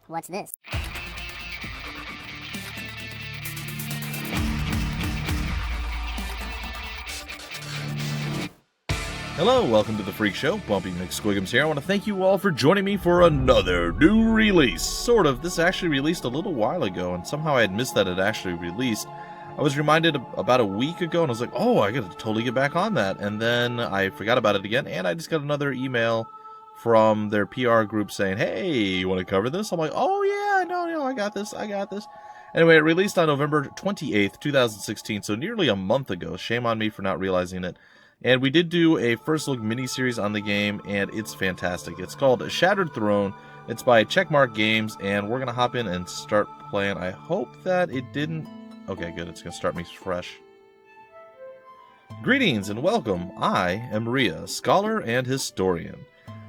What's this? Hello, welcome to the Freak Show. Bumpy McSquigums here. I want to thank you all for joining me for another new release. Sort of. This actually released a little while ago, and somehow I had missed that it actually released. I was reminded about a week ago, and I was like, oh, I gotta totally get back on that. And then I forgot about it again, and I just got another email from their PR group saying, hey, you want to cover this? I'm like, oh yeah, no, I got this. Anyway, it released on November 28th, 2016, so nearly a month ago. Shame on me for not realizing it. And we did do a first look mini-series on the game, and it's fantastic. It's called Shattered Throne. It's by Checkmark Games, and we're going to hop in and start playing. I hope that it didn't... Okay, good. It's going to start me fresh. Greetings and welcome. I am Maria, scholar and historian.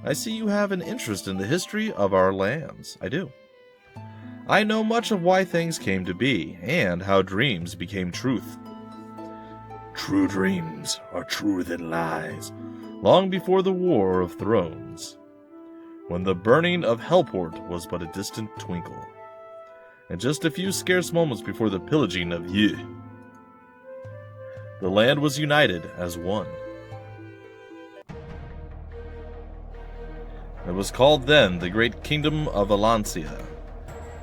I see you have an interest in the history of our lands. I do. I know much of why things came to be, and how dreams became truth. True dreams are truer than lies, long before the War of Thrones, when the burning of Hellport was but a distant twinkle, and just a few scarce moments before the pillaging of Yi. The land was united as one. It was called then the Great Kingdom of Alancia,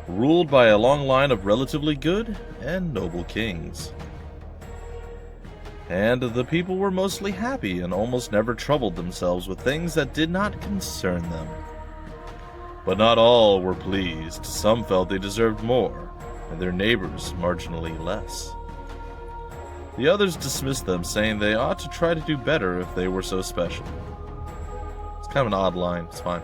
ruled by a long line of relatively good and noble kings. And the people were mostly happy and almost never troubled themselves with things that did not concern them. But not all were pleased. Some felt they deserved more, and their neighbors marginally less. The others dismissed them, saying they ought to try to do better if they were so special. It's kind of an odd line, it's fine.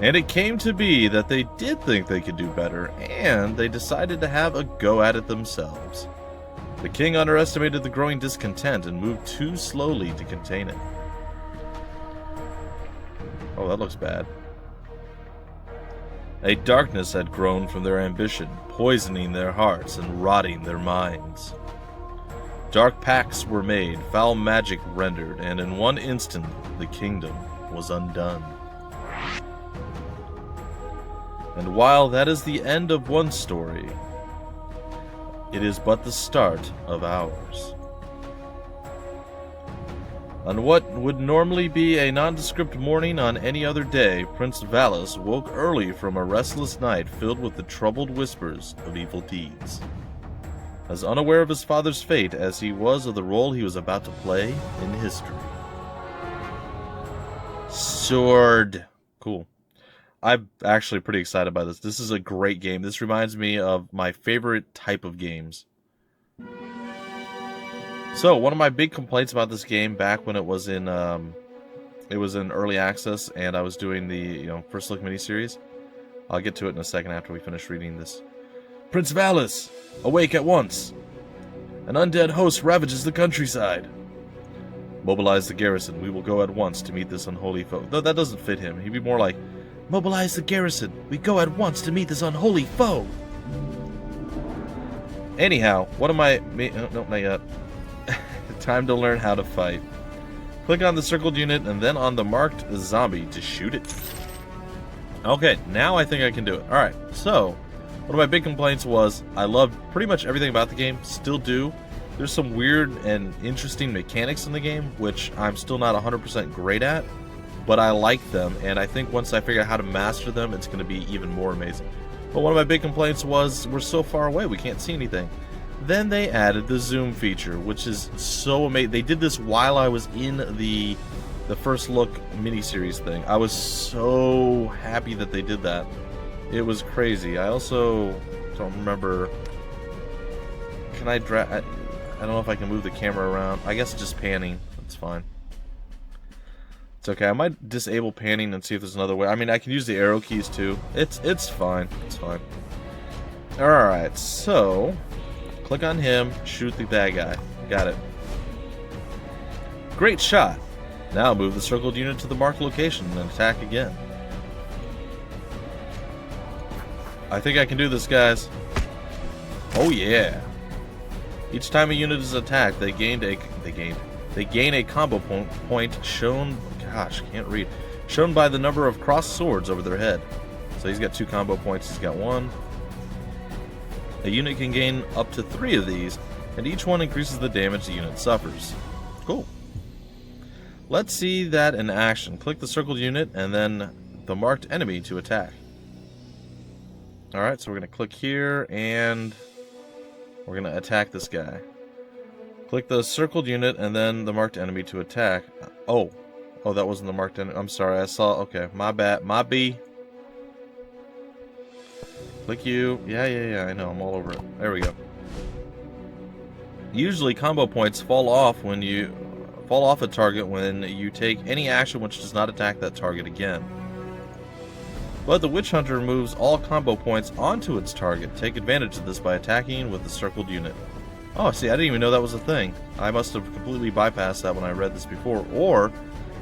And it came to be that they did think they could do better, and they decided to have a go at it themselves. The king underestimated the growing discontent and moved too slowly to contain it. Oh, that looks bad. A darkness had grown from their ambition, poisoning their hearts and rotting their minds. Dark pacts were made, foul magic rendered, and in one instant the kingdom was undone. And while that is the end of one story, it is but the start of ours. On what would normally be a nondescript morning on any other day, Prince Valus woke early from a restless night filled with the troubled whispers of evil deeds. As unaware of his father's fate as he was of the role he was about to play in history. Sword. Cool. I'm actually pretty excited by this. This is a great game. This reminds me of my favorite type of games. So, one of my big complaints about this game back when it was in early access and I was doing the, first look miniseries. I'll get to it in a second after we finish reading this. Prince Valus, awake at once. An undead host ravages the countryside. Mobilize the garrison. We will go at once to meet this unholy foe. Though that doesn't fit him. He'd be more like, mobilize the garrison. We go at once to meet this unholy foe. Anyhow, what am I... No, not yet. Time to learn how to fight. Click on the circled unit and then on the marked zombie to shoot it. Okay, now I think I can do it. Alright, so... one of my big complaints was I loved pretty much everything about the game. Still do. There's some weird and interesting mechanics in the game, which I'm still not 100% great at. But I like them, and I think once I figure out how to master them, it's going to be even more amazing. But one of my big complaints was, we're so far away, we can't see anything. Then they added the zoom feature, which is so amazing. They did this while I was in the first look miniseries thing. I was so happy that they did that. It was crazy. I also don't remember... Can I drag... I don't know if I can move the camera around. I guess just panning. That's fine. It's okay. I might disable panning and see if there's another way. I mean, I can use the arrow keys too. It's fine. It's fine. Alright, so... click on him, shoot the bad guy. Got it. Great shot! Now move the circled unit to the marked location and attack again. I think I can do this, guys. Oh yeah! Each time a unit is attacked, they gain a combo point shown... Gosh, can't read. Shown by the number of crossed swords over their head. So he's got 2 combo points, he's got 1. A unit can gain up to 3 of these, and each one increases the damage the unit suffers. Cool. Let's see that in action. Click the circled unit and then the marked enemy to attack. Alright, so we're going to click here and we're going to attack this guy. Click the circled unit and then the marked enemy to attack. Oh, that wasn't the marked enemy. I'm sorry, I saw. Okay, my bad. My B. Click you. Yeah, I know. I'm all over it. There we go. Usually combo points fall off a target when you take any action which does not attack that target again. But the Witch Hunter removes all combo points onto its target. Take advantage of this by attacking with the circled unit. Oh, see, I didn't even know that was a thing. I must have completely bypassed that when I read this before, or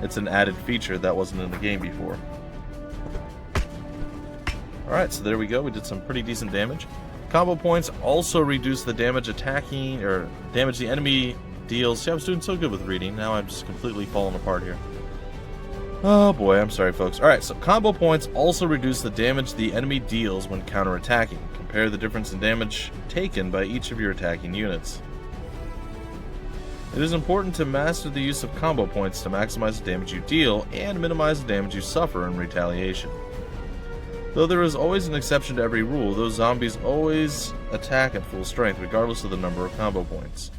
it's an added feature that wasn't in the game before. Alright, so there we go. We did some pretty decent damage. Combo points also reduce the damage attacking, or damage the enemy deals. See, I was doing so good with reading. Now I'm just completely falling apart here. Oh boy, I'm sorry folks. Alright, so combo points also reduce the damage the enemy deals when counterattacking. Compare the difference in damage taken by each of your attacking units. It is important to master the use of combo points to maximize the damage you deal and minimize the damage you suffer in retaliation. Though there is always an exception to every rule, those zombies always attack at full strength regardless of the number of combo points.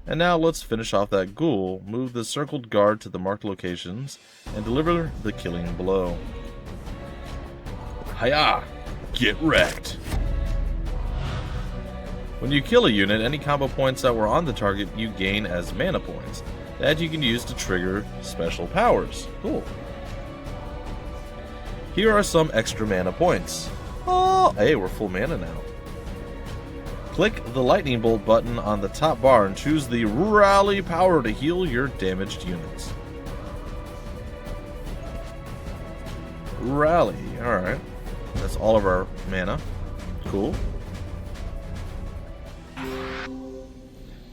And now let's finish off that ghoul, move the circled guard to the marked locations, and deliver the killing blow. Hiya! Get wrecked! When you kill a unit, any combo points that were on the target you gain as mana points, that you can use to trigger special powers. Cool. Here are some extra mana points. Oh, hey, we're full mana now. Click the lightning bolt button on the top bar and choose the rally power to heal your damaged units. Rally, alright. That's all of our mana. Cool.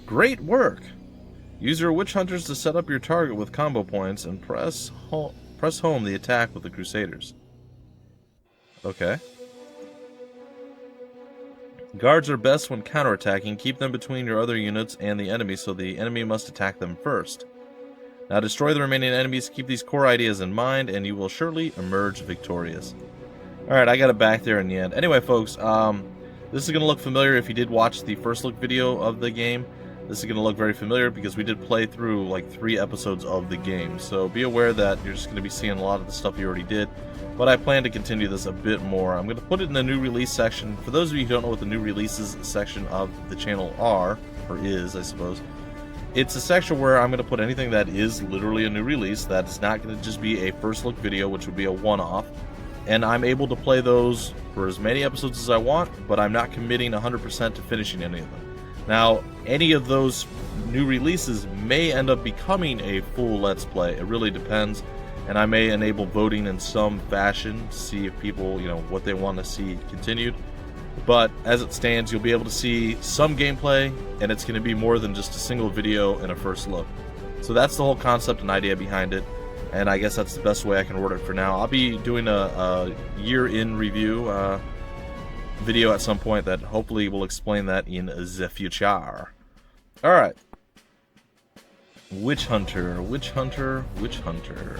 Great work! Use your witch hunters to set up your target with combo points and press home the attack with the crusaders. Okay. Guards are best when counterattacking. Keep them between your other units and the enemy, so the enemy must attack them first. Now destroy the remaining enemies, keep these core ideas in mind, and you will surely emerge victorious. Alright, I got it back there in the end. Anyway, folks, this is going to look familiar if you did watch the first look video of the game. This is going to look very familiar because we did play through like 3 episodes of the game. So be aware that you're just going to be seeing a lot of the stuff you already did. But I plan to continue this a bit more. I'm going to put it in the new release section. For those of you who don't know what the new releases section of the channel are, or is, I suppose, it's a section where I'm going to put anything that is literally a new release. That is not going to just be a first look video, which would be a one-off. And I'm able to play those for as many episodes as I want, but I'm not committing 100% to finishing any of them. Now, any of those new releases may end up becoming a full Let's Play. It really depends. And I may enable voting in some fashion to see if people, what they want to see continued. But as it stands, you'll be able to see some gameplay, and it's going to be more than just a single video and a first look. So that's the whole concept and idea behind it. And I guess that's the best way I can word it for now. I'll be doing a year-in review video at some point that hopefully will explain that in the future. Alright. Witch Hunter, Witch Hunter, Witch Hunter.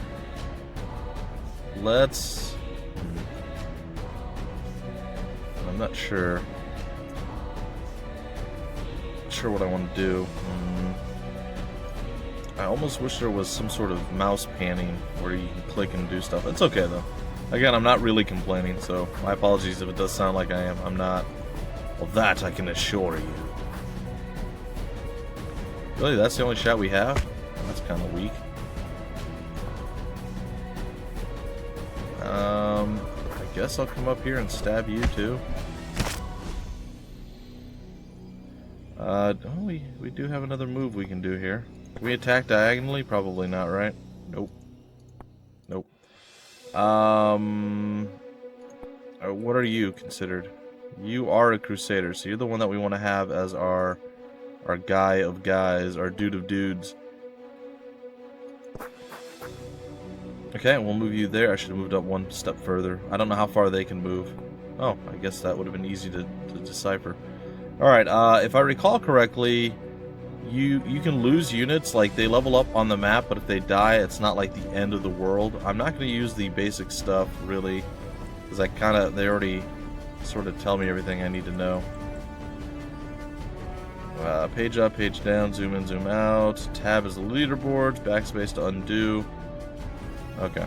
Let's... I'm not sure. Not sure what I want to do. I almost wish there was some sort of mouse panning where you can click and do stuff. It's okay though. Again, I'm not really complaining, so my apologies if it does sound like I am. I'm not. Well, that I can assure you. Really, that's the only shot we have? That's kind of weak. I guess I'll come up here and stab you too. Oh, we do have another move we can do here. Can we attack diagonally? Probably not, right? Nope. Nope. What are you considered? You are a crusader, so you're the one that we want to have as our guy of guys, our dude of dudes. Okay, we'll move you there. I should have moved up one step further. I don't know how far they can move. Oh, I guess that would have been easy to decipher. Alright, if I recall correctly, you can lose units, like they level up on the map, but if they die, it's not like the end of the world. I'm not going to use the basic stuff, really, because they already sort of tell me everything I need to know. Page up, page down, zoom in, zoom out. Tab is the leaderboard, backspace to undo. Okay.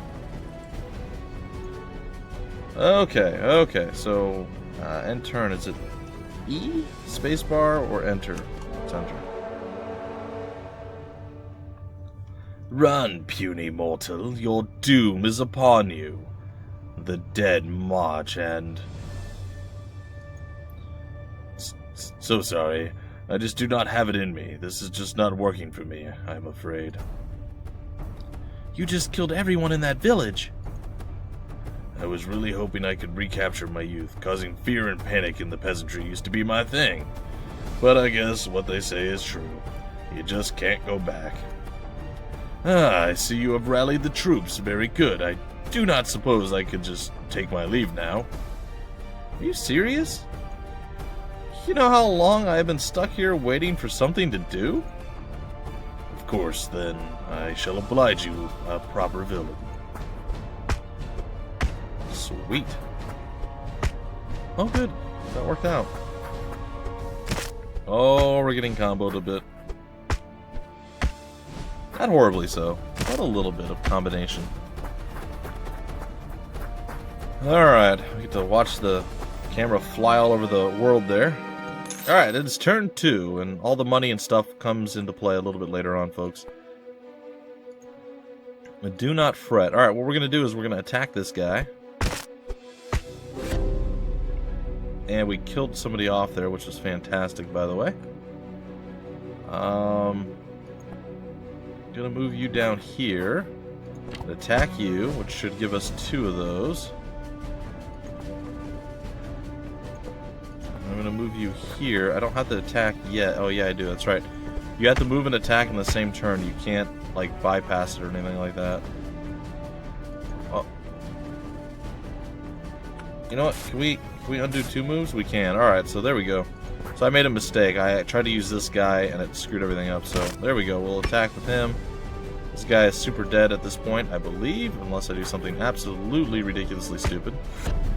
Okay, so end turn, is it E? Spacebar or enter? It's enter. Run, puny mortal, your doom is upon you. The dead march and... So sorry, I just do not have it in me. This is just not working for me, I'm afraid. You just killed everyone in that village. I was really hoping I could recapture my youth. Causing fear and panic in the peasantry used to be my thing. But I guess what they say is true. You just can't go back. I see you have rallied the troops. Very good. I do not suppose I could just take my leave now. Are you serious? You know how long I have been stuck here waiting for something to do? Of course, then, I shall oblige you a proper villain. Sweet. Oh, good. That worked out. Oh, we're getting comboed a bit. Not horribly so, but a little bit of combination. Alright, we get to watch the camera fly all over the world there. Alright, it's turn 2, and all the money and stuff comes into play a little bit later on, folks. But do not fret. Alright, what we're going to do is we're going to attack this guy. And we killed somebody off there, which was fantastic, by the way. Gonna move you down here. Attack you, which should give us 2 of those. I'm gonna move you here. I don't have to attack yet. Oh yeah, I do. That's right. You have to move and attack in the same turn. You can't like bypass it or anything like that. Oh. You know what? Can we undo 2 moves? We can. All right. So there we go. So I made a mistake. I tried to use this guy and it screwed everything up. So there we go. We'll attack with him. This guy is super dead at this point, I believe, unless I do something absolutely ridiculously stupid.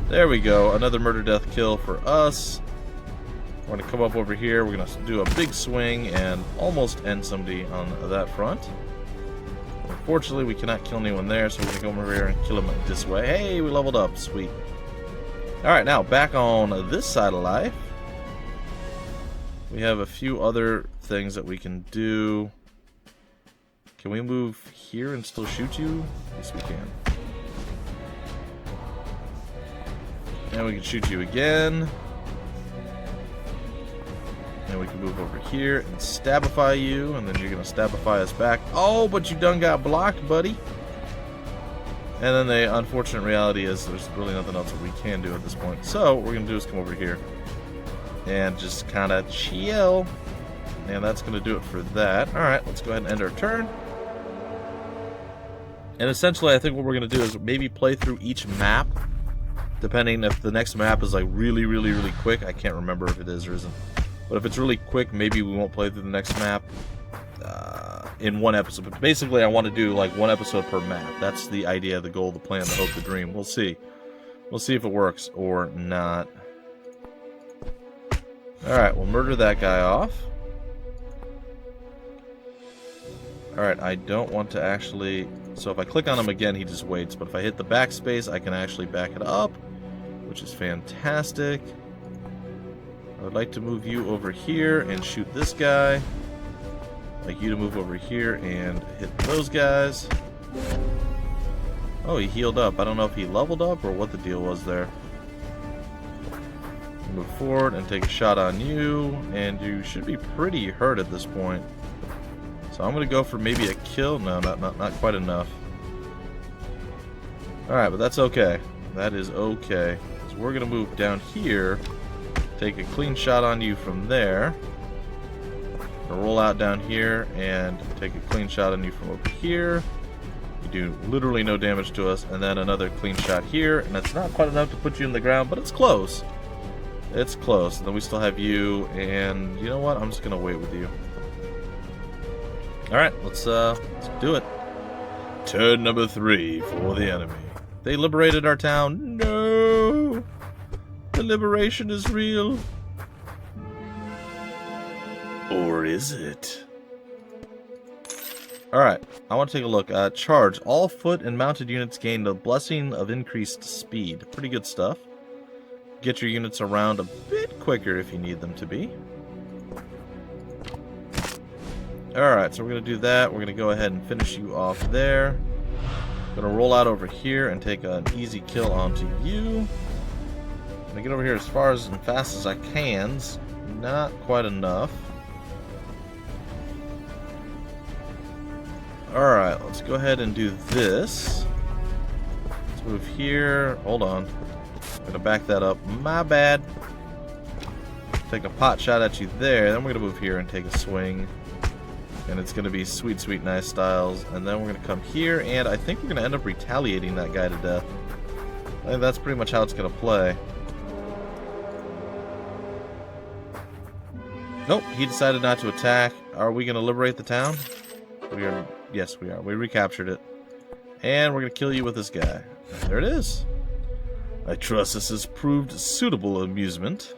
There we go. Another murder death kill for us. We're going to come up over here. We're going to do a big swing and almost end somebody on that front. Unfortunately, we cannot kill anyone there, so we're going to go over here and kill him this way. Hey, we leveled up. Sweet. Alright, now back on this side of life. We have a few other things that we can do. Can we move here and still shoot you? Yes, we can. And we can shoot you again. And we can move over here and stabify you, and then you're going to stabify us back. Oh, but you done got blocked, buddy. And then the unfortunate reality is there's really nothing else that we can do at this point. So what we're going to do is come over here and just kind of chill. And that's going to do it for that. Alright, let's go ahead and end our turn. And essentially, I think what we're going to do is maybe play through each map, depending if the next map is like really, really, really quick. I can't remember if it is or isn't. But if it's really quick, maybe we won't play through the next map in one episode. But basically, I want to do like 1 episode per map. That's the idea, the goal, the plan, the hope, the dream. We'll see. We'll see if it works or not. Alright, we'll murder that guy off. Alright, I don't want to actually... So if I click on him again, he just waits. But if I hit the backspace, I can actually back it up, which is fantastic. I would like to move you over here and shoot this guy. I'd like you to move over here and hit those guys. Oh, he healed up. I don't know if he leveled up or what the deal was there. Move forward and take a shot on you, and you should be pretty hurt at this point. So I'm going to go for maybe a kill. No, not quite enough. Alright, but that's okay. That is okay. So we're going to move down here, take a clean shot on you from there. Roll out down here and take a clean shot on you from over here. You do literally no damage to us, and then another clean shot here, and that's not quite enough to put you in the ground, but it's close. It's close. And then we still have you, and you know what? I'm just gonna wait with you. All right, let's do it. Turn number 3 for the enemy. They liberated our town. No, the liberation is real, or is it? Alright, I want to take a look. Charge. All foot and mounted units gain the blessing of increased speed. Pretty good stuff. Get your units around a bit quicker if you need them to be. Alright, so we're going to do that. We're going to go ahead and finish you off there. Going to roll out over here and take an easy kill onto you. I'm going to get over here as far as and fast as I can. Not quite enough. Alright, let's go ahead and do this. Let's move here. Hold on. I'm gonna back that up. My bad. Take a pot shot at you there. Then we're gonna move here and take a swing. And it's gonna be sweet, sweet, nice styles. And then we're gonna come here, and I think we're gonna end up retaliating that guy to death. I think that's pretty much how it's gonna play. Nope, he decided not to attack. Are we gonna liberate the town? We are. Yes, we are. We recaptured it. And we're going to kill you with this guy. There it is. I trust this has proved suitable amusement.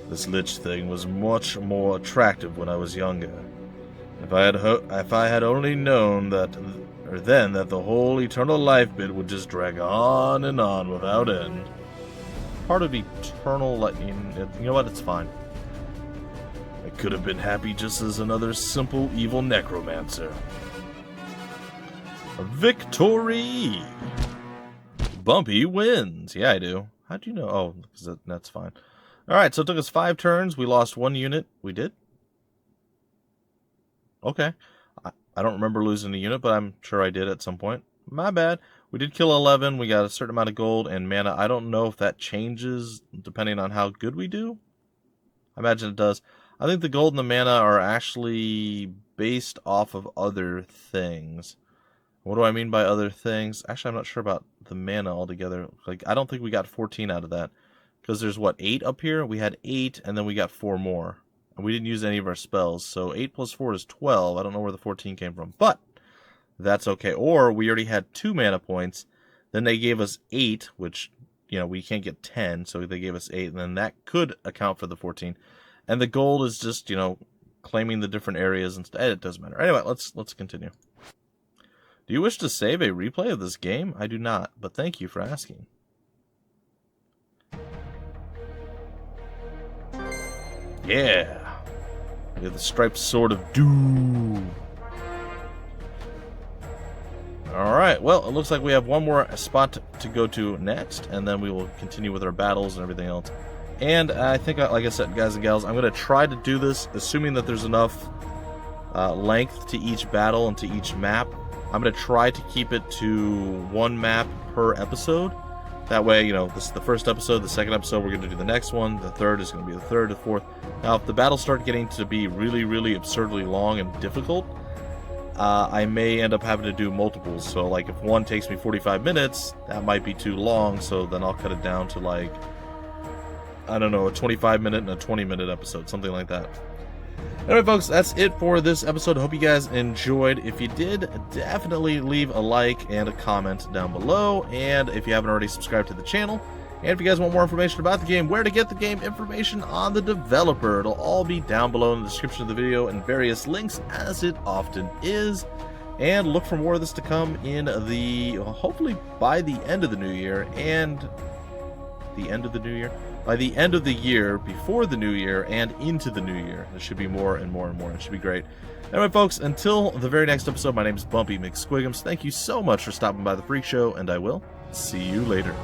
This lich thing was much more attractive when I was younger. If I had only known that, or then, that the whole eternal life bit would just drag on and on without end. Part of eternal life, you know what? It's fine. I could have been happy just as another simple evil necromancer. Victory! Bumpy wins. Yeah, I do. How do you know? Oh, because that's fine. Alright, so it took us 5 turns. We lost 1 unit. We did? Okay. I don't remember losing a unit, but I'm sure I did at some point. My bad. We did kill 11. We got a certain amount of gold and mana. I don't know if that changes depending on how good we do. I imagine it does. I think the gold and the mana are actually based off of other things. What do I mean by other things? Actually, I'm not sure about the mana altogether. Like, I don't think we got 14 out of that. Because there's, what, 8 up here? We had 8, and then we got 4 more. And we didn't use any of our spells. So 8 plus 4 is 12. I don't know where the 14 came from. But that's okay. Or we already had 2 mana points. Then they gave us 8, which, you know, we can't get 10. So they gave us 8. And then that could account for the 14. And the gold is just, you know, claiming the different areas and stuff. It doesn't matter. Anyway, let's continue. Do you wish to save a replay of this game? I do not, but thank you for asking. Yeah! We have the striped sword of doom. Alright, well, it looks like we have one more spot to go to next, and then we will continue with our battles and everything else. And I think, like I said, guys and gals, I'm going to try to do this, assuming that there's enough length to each battle and to each map. I'm going to try to keep it to 1 map per episode. That way, you know, this is the first episode, the second episode, we're going to do the next one, the third is going to be the third, the fourth. Now, if the battles start getting to be really, really absurdly long and difficult, I may end up having to do multiples. So, like, if one takes me 45 minutes, that might be too long, so then I'll cut it down to, like, I don't know, a 25-minute and a 20-minute episode, something like that. Anyway, folks, that's it for this episode. I hope you guys enjoyed. If you did, definitely leave a like and a comment down below. And if you haven't already, subscribed to the channel. And if you guys want more information about the game, where to get the game, information on the developer, it'll all be down below in the description of the video and various links, as it often is. And look for more of this to come in the, hopefully by the end of the new year, and the end of the new year? By the end of the year, before the new year, and into the new year. There should be more and more and more. It should be great. Anyway, folks, until the very next episode, my name is Bumpy McSquigums. Thank you so much for stopping by the Freak Show, and I will see you later.